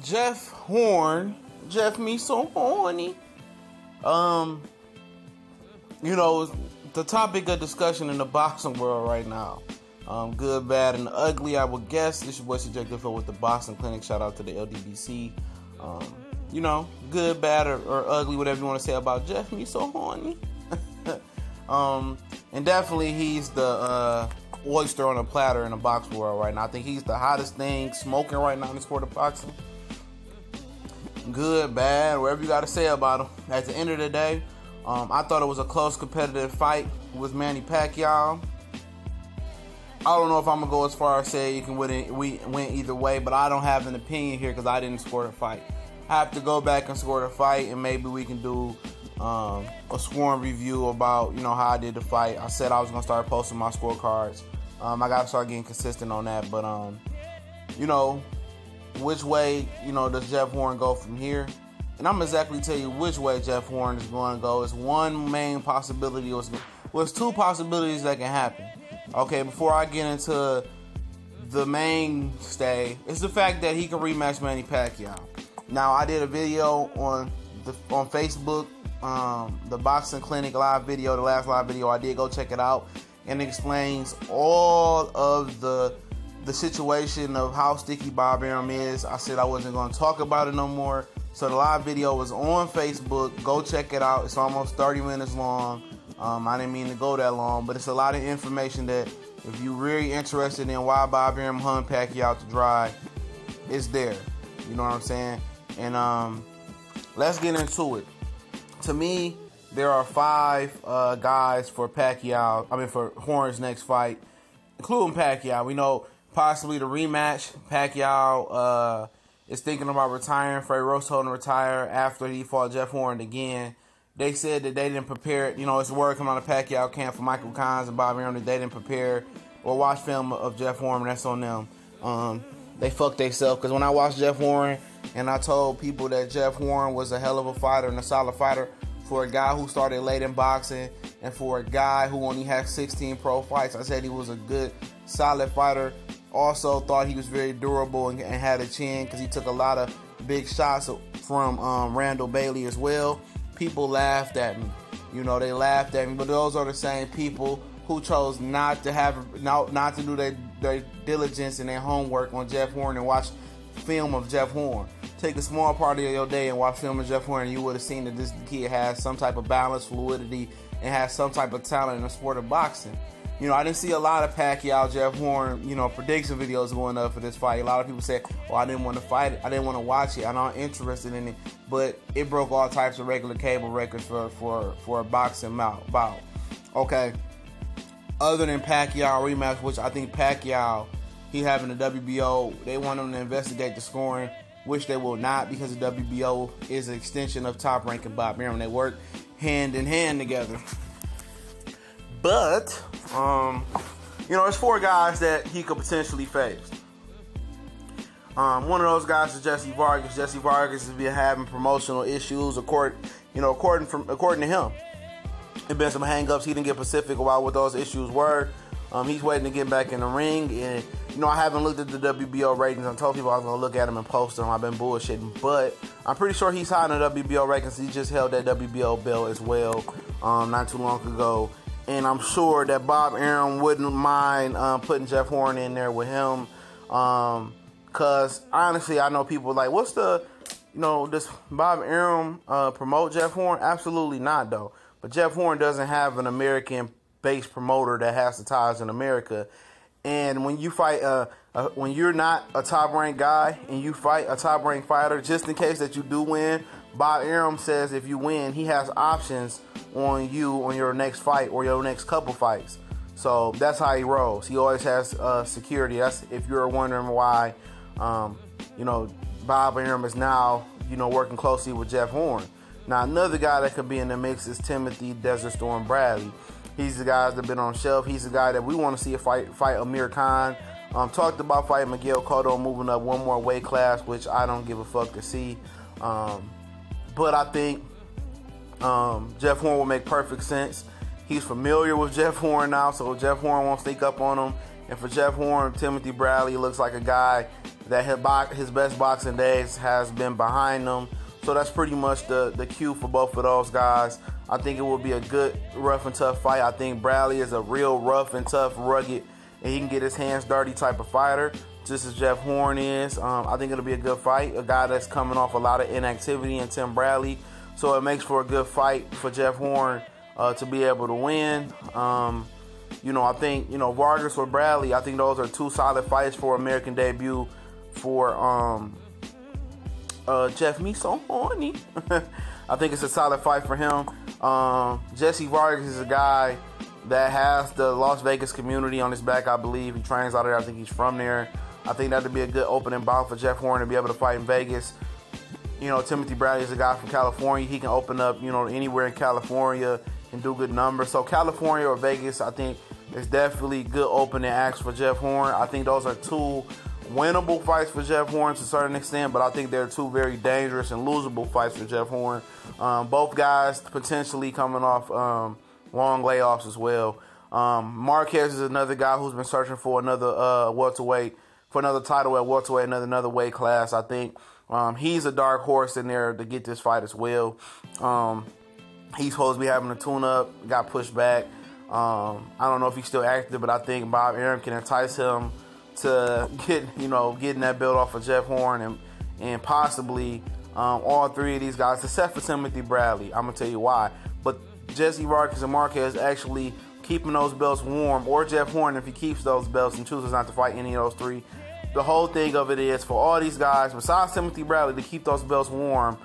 Jeff Horn, Jeff me so horny. The topic of discussion in the boxing world right now. Good, bad, and ugly, I would guess. This is your boy CJ Goodfield with the Boxing Clinic. Shout out to the LDBC. Good, bad, or ugly, whatever you want to say about Jeff me so horny. And definitely he's the oyster on a platter in the box world right now. I think he's the hottest thing smoking right now in the sport of boxing. Good, bad, whatever you got to say about him. At the end of the day, I thought it was a close competitive fight with Manny Pacquiao. I don't know if I'm going to go as far as say you can win either way, but I don't have an opinion here because I didn't score the fight. I have to go back and score the fight, and maybe we can do a scoring review about, how I did the fight. I said I was going to start posting my scorecards. I got to start getting consistent on that, but, which way, does Jeff Horn go from here? And I'm exactly tell you which way Jeff Horn is going to go. It's one main possibility. It's two possibilities that can happen. Okay, before I get into the mainstay, it's the fact that he can rematch Manny Pacquiao. Now, I did a video on Facebook, the Boxing Clinic live video, the last live video I did. Go check it out, and it explains all of the situation of how sticky Bob Arum is. I said I wasn't going to talk about it no more. So the live video was on Facebook. Go check it out. It's almost 30 minutes long. I didn't mean to go that long, but it's a lot of information that if you're really interested in why Bob Arum hung Pacquiao to dry, it's there. You know what I'm saying? And let's get into it. To me, there are 5 guys for for Horn's next fight, including Pacquiao. We know possibly the rematch. Pacquiao is thinking about retiring. Freddie Roach told him to retire after he fought Jeff Horn again. They said that they didn't prepare. It's the word coming out of Pacquiao camp from Michael Collins and Bob Arum that they didn't prepare or watch film of Jeff Horn, and that's on them. They fucked themselves, because when I watched Jeff Horn and I told people that Jeff Horn was a hell of a fighter and a solid fighter for a guy who started late in boxing and for a guy who only had 16 pro fights, I said he was a good, solid fighter. Also thought he was very durable and had a chin because he took a lot of big shots from Randall Bailey as well. People laughed at me. They laughed at me, but those are the same people who chose not to do their diligence and their homework on Jeff Horn and watch film of Jeff Horn. Take a small part of your day and watch film of Jeff Horn, and you would have seen that this kid has some type of balance, fluidity, and has some type of talent in the sport of boxing. I didn't see a lot of Pacquiao, Jeff Horn, prediction videos going up for this fight. A lot of people said, I didn't want to fight it. I didn't want to watch it. I'm not interested in it. But it broke all types of regular cable records for a boxing bout. Okay. Other than Pacquiao rematch, which I think Pacquiao, he having the WBO, they want him to investigate the scoring, which they will not, because the WBO is an extension of Top Rank and Bob Arum. They work hand in hand together. But, there's 4 guys that he could potentially face. One of those guys is Jesse Vargas. Jesse Vargas has been having promotional issues, according to him. There's been some hang-ups. He didn't get specific about what those issues were. He's waiting to get back in the ring. And, I haven't looked at the WBO ratings. I told people I was going to look at them and post them. I've been bullshitting. But I'm pretty sure he's high in the WBO rankings. He just held that WBO belt as well not too long ago. And I'm sure that Bob Arum wouldn't mind putting Jeff Horn in there with him. Because, honestly, I know people like, what's does Bob Arum promote Jeff Horn? Absolutely not, though. But Jeff Horn doesn't have an American-based promoter that has the ties in America. And when you fight, when you're not a top-ranked guy and you fight a top-ranked fighter, just in case that you do win, Bob Arum says if you win, he has options on you on your next fight or your next couple fights. So that's how he rolls. He always has security. That's if you're wondering why, Bob Arum is now, working closely with Jeff Horn. Now, another guy that could be in the mix is Timothy Desert Storm Bradley. He's the guy that's been on the shelf. He's the guy that we want to see fight Amir Khan. Talked about fighting Miguel Cotto, moving up one more weight class, which I don't give a fuck to see. But I think Jeff Horn will make perfect sense. He's familiar with Jeff Horn now, so Jeff Horn won't sneak up on him. And for Jeff Horn, Timothy Bradley looks like a guy that his best boxing days has been behind him. So that's pretty much the cue for both of those guys. I think it will be a good, rough and tough fight. I think Bradley is a real rough and tough, rugged, and he can get his hands dirty type of fighter, just as Jeff Horn is. I think it'll be a good fight. A guy that's coming off a lot of inactivity in Tim Bradley. So it makes for a good fight for Jeff Horn to be able to win. I think, Vargas or Bradley, I think those are two solid fights for American debut for Jeff. Me so horny. I think it's a solid fight for him. Jesse Vargas is a guy that has the Las Vegas community on his back, I believe. He trains out there. I think he's from there. I think that would be a good opening bout for Jeff Horn to be able to fight in Vegas. Timothy Bradley is a guy from California. He can open up, anywhere in California and do good numbers. So California or Vegas, I think, is definitely good opening acts for Jeff Horn. I think those are two winnable fights for Jeff Horn to a certain extent, but I think they're two very dangerous and losable fights for Jeff Horn. Both guys potentially coming off long layoffs as well. Marquez is another guy who's been searching for another welterweight, for another title at welterweight, another weight class. I think he's a dark horse in there to get this fight as well. He's supposed to be having a tune-up, got pushed back. I don't know if he's still active, but I think Bob Arum can entice him to getting that belt off of Jeff Horn and possibly all three of these guys, except for Timothy Bradley. I'm going to tell you why. But Jesse Vargas and Marquez actually keeping those belts warm, or Jeff Horn if he keeps those belts and chooses not to fight any of those three. The whole thing of it is for all these guys, besides Timothy Bradley, to keep those belts warm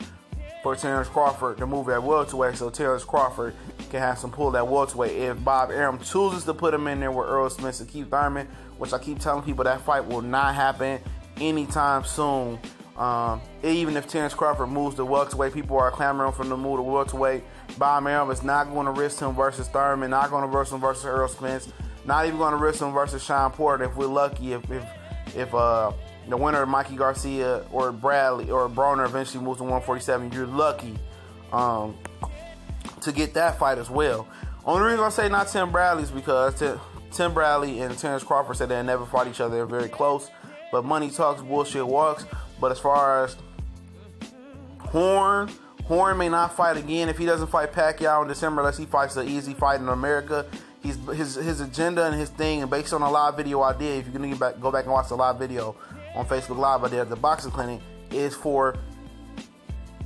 for Terrence Crawford to move at welterweight, so Terrence Crawford can have some pull at welterweight. If Bob Arum chooses to put him in there with Earl Smith and Keith Thurman, which I keep telling people that fight will not happen anytime soon. Even if Terrence Crawford moves to welterweight, people are clamoring for him to move to welterweight. Bob Arum is not going to risk him versus Thurman, not going to risk him versus Earl Smith, not even going to risk him versus Sean Porter. If we're lucky, if the winner of Mikey Garcia or Bradley or Broner eventually moves to 147, you're lucky to get that fight as well. Only reason I say not Tim Bradley is because Tim Bradley and Terrence Crawford said they never fought each other. They're very close, but money talks, bullshit walks. But as far as Horn may not fight again if he doesn't fight Pacquiao in December unless he fights an easy fight in America. His agenda and his thing, and based on a live video I did, if you're going to go back and watch the live video on Facebook Live I did at the boxing clinic, is for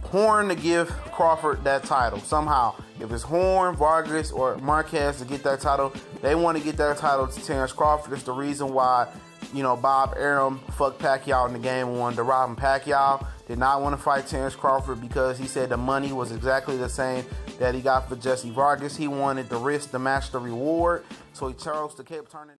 Horn to give Crawford that title somehow. If it's Horn, Vargas, or Marquez to get that title, they want to get that title to Terrence Crawford. It's the reason why, Bob Arum fucked Pacquiao in the game one to rob him. Pacquiao did not want to fight Terrence Crawford because he said the money was exactly the same that he got for Jesse Vargas. He wanted the risk to match the reward, so he chose to keep turning.